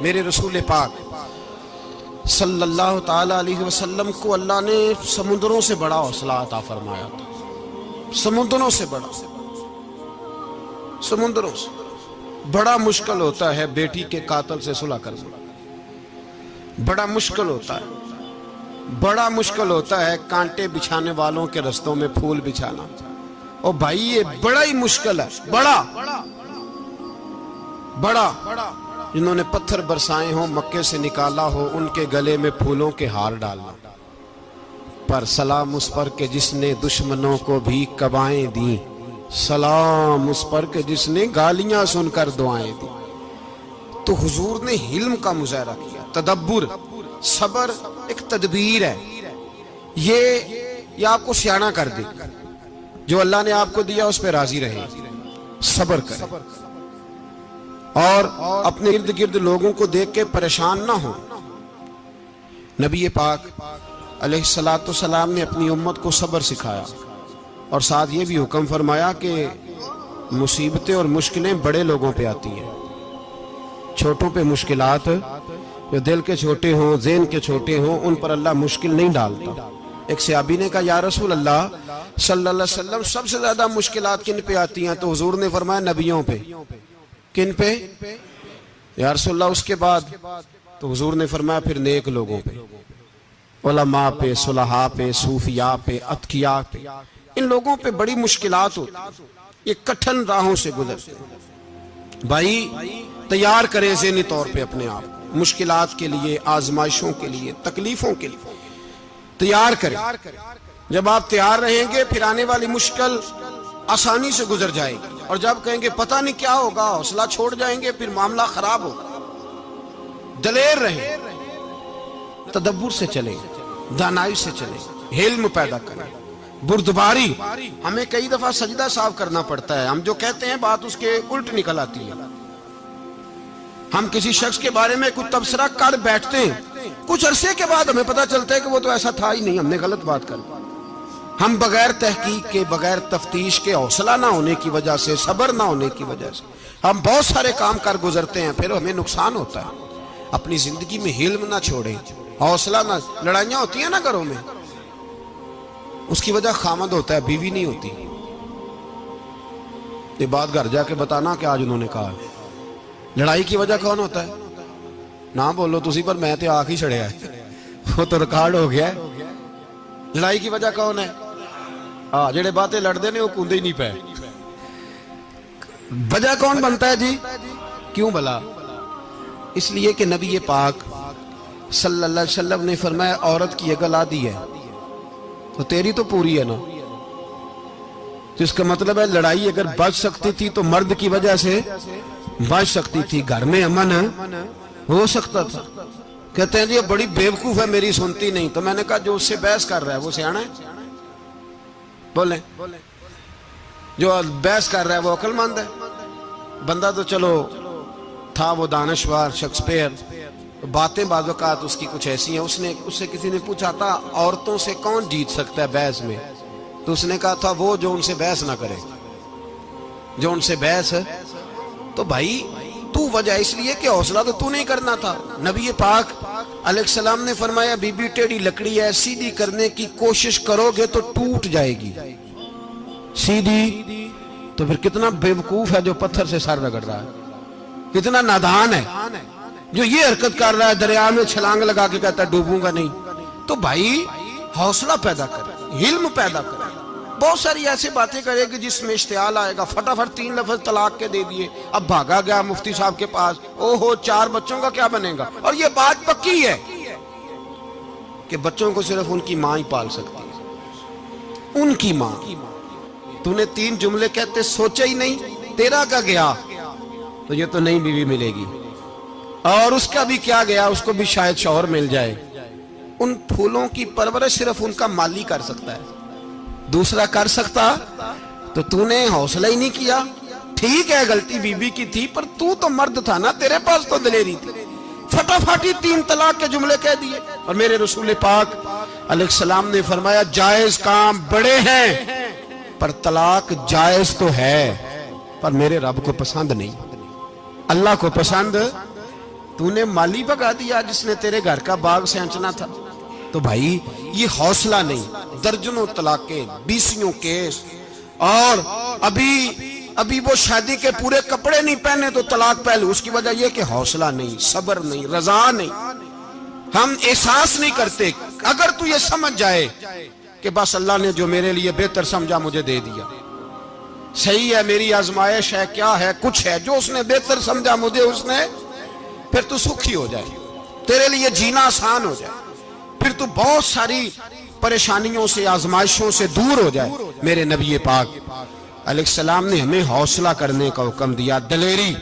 मेरे रसूल पाक सल्लल्लाहु ताला अलैहि वसल्लम को अल्लाह ने समुद्रों से बड़ा हौसला अता फरमाया था। समुद्रों से बड़ा, समुद्रों से बड़ा मुश्किल होता है बेटी के कातिल से सुलह करना, बड़ा मुश्किल होता है। बड़ा मुश्किल होता है कांटे बिछाने वालों के रस्तों में फूल बिछाना। ओ भाई ये बड़ा ही मुश्किल है, बड़ा बड़ा। जिन्होंने पत्थर बरसाए हो, मक्के से निकाला हो, उनके गले में फूलों के हार डालना। पर सलाम उस पर के जिसने दुश्मनों को भी कबाएं दी, सलाम उस पर के जिसने गालियां सुनकर दुआएं दी। तो हुजूर ने हिल्म का मुजाहरा किया, तदब्बुर, सबर एक तदबीर है। ये आपको सियाना कर दे। जो अल्लाह ने आपको दिया उस पर राजी रहे, सबर करें और अपने इर्द गिर्द लोगों को देख के परेशान ना हो। नबी पाक अलैहिस्सलातु सलाम ने अपनी उम्मत को सबर सिखाया और साथ ये भी हुक्म फरमाया कि मुसीबतें और मुश्किलें बड़े लोगों पे आती हैं, छोटों पे मुश्किलात, जो दिल के छोटे हों, ज़हन के छोटे हों, उन पर अल्लाह मुश्किल नहीं डालता। एक सहाबी ने कहा, या रसूल अल्लाह सल्लल्लाहु अलैहि वसल्लम, सबसे ज्यादा मुश्किलात किन पे आती हैं? तो हुजूर ने फरमाया नबियों पे। किन पे? या रसूल अल्लाह उसके बाद? तो हुजूर ने फरमाया फिर नेक लोगों पे, उलमा पे, सुलहा पे, सूफिया पे, अतकिया पे। इन लोगों पे बड़ी मुश्किलात होती, ये कठिन राहों से गुजरते। भाई तैयार करें ज़हनी तौर पे अपने आप मुश्किलात के लिए, आजमाइशों के लिए, तकलीफों के लिए तैयार करें। जब आप तैयार रहेंगे फिर आने वाली मुश्किल आसानी से गुजर जाएगी। और जब कहेंगे पता नहीं क्या होगा, हौसला छोड़ जाएंगे, फिर मामला खराब होगा। दलेर रहें, तदब्बुर से चलें, दानाई से चलें, हिल्म पैदा करें, बुर्दबारी। हमें कई दफा सजदा साफ करना पड़ता है, हम जो कहते हैं बात उसके उल्ट निकल आती है। हम किसी शख्स के बारे में कुछ तबसरा कर बैठते हैं, कुछ अरसे के बाद हमें पता चलता है कि वो तो ऐसा था ही नहीं, हमने गलत बात कर। हम बगैर तहकीक के, बगैर तफ्तीश के, हौसला ना होने की वजह से, सबर ना होने की वजह से हम बहुत सारे काम कर गुजरते हैं, फिर हमें नुकसान होता है। अपनी जिंदगी में हिल्म ना छोड़े, हौसला ना। लड़ाइयां होती है ना घरों में, उसकी वजह खामद होता है, बीवी नहीं होती। ये बात घर जाके बताना कि आज उन्होंने कहा। लड़ाई की वजह कौन होता है? ना बोलो तुसी, पर मैं तो आख ही छड़िया है, वो तो रिकॉर्ड हो गया है। लड़ाई की वजह कौन है? हाँ, जेड़े बातें लड़ते ने वो कूदे ही नहीं पे। वजह कौन बनता है जी? क्यों भला? इसलिए कि नबी पाक सल्लल्लाहु अलैहि वसल्लम ने फरमाया, औरत की अकल आधी है तो तेरी तो पूरी है ना। तो इसका मतलब है लड़ाई अगर बच सकती थी तो मर्द की वजह से बच सकती थी, घर में अमन हो सकता था। कहते हैं जी बड़ी बेवकूफ है, मेरी सुनती नहीं। तो मैंने कहा जो उससे बहस कर रहा है वो सियाना है? बोले जो बहस कर रहा है वो अक्लमंद है? बंदा तो चलो था वो दानश्वर शेक्सपियर, बातें बाज़-औक़ात उसकी कुछ ऐसी हैं। उससे किसी ने पूछा था औरतों से कौन जीत सकता है बहस में, तो उसने कहा था वो जो उनसे बहस ना करे, जो उनसे बहस। तो भाई तू वजह इसलिए कि हौसला तो तू नहीं करना था। नबी पाक अलैहिस्सलाम ने फरमाया, बीबी टेढ़ी लकड़ी है, सीधी करने की कोशिश करोगे तो टूट जाएगी। सीधी तो फिर कितना बेवकूफ है जो पत्थर से सर रगड़ रहा है, कितना नादान है जो ये हरकत कर रहा है, दरिया में छलांग लगा के कहता है डूबूंगा नहीं। तो भाई हौसला पैदा करे, हिल्म पैदा करे। बहुत सारी ऐसी बातें करेगी जिसमें इश्तियाल आएगा, फटाफट 3 लफ्ज तलाक के दे दिए, अब भागा गया मुफ्ती साहब के पास, ओहो 4 बच्चों का क्या बनेगा। और ये बात पक्की है कि बच्चों को सिर्फ उनकी माँ ही पाल सकती है, उनकी माँ। तूने 3 जुमले कहते सोचे ही नहीं, तेरा का गया तो ये तो नई बीवी मिलेगी, और उसका भी क्या गया, उसको भी शायद शौहर मिल जाए। उन फूलों की परवरिश सिर्फ उनका माली कर सकता है, दूसरा कर सकता। तो तूने हौसला ही नहीं किया। ठीक है गलती बीबी की थी, पर तू तो मर्द था ना, तेरे पास तो दिलेरी थी। फटाफटी 3 तलाक के जुमले कह दिए। और मेरे रसूल पाक अलैहिस्सलाम ने फरमाया, जायज काम बड़े हैं पर तलाक जायज तो है, पर मेरे रब को पसंद नहीं, अल्लाह को पसंद तूने माली भगा दिया जिसने तेरे घर का बाग सेंचना था। तो भाई ये हौसला नहीं, दर्जनों तलाके, 20 केस, और अभी वो शादी के पूरे कपड़े नहीं पहने तो तलाक पहले। उसकी वजह यह कि हौसला नहीं, सब्र नहीं, रजा नहीं, हम एहसास नहीं करते। अगर तू ये समझ जाए कि बस अल्लाह ने जो मेरे लिए बेहतर समझा मुझे दे दिया, सही है, मेरी आजमाइश है, क्या है, कुछ है, जो उसने बेहतर समझा मुझे उसने, फिर तू सुखी हो जाए, तेरे लिए जीना आसान हो जाए, फिर तू बहुत सारी परेशानियों से, आजमाइशों से दूर हो जाए। मेरे नबी पाक अलैहिस्सलाम ने हमें हौसला करने का हुक्म दिया, दलेरी।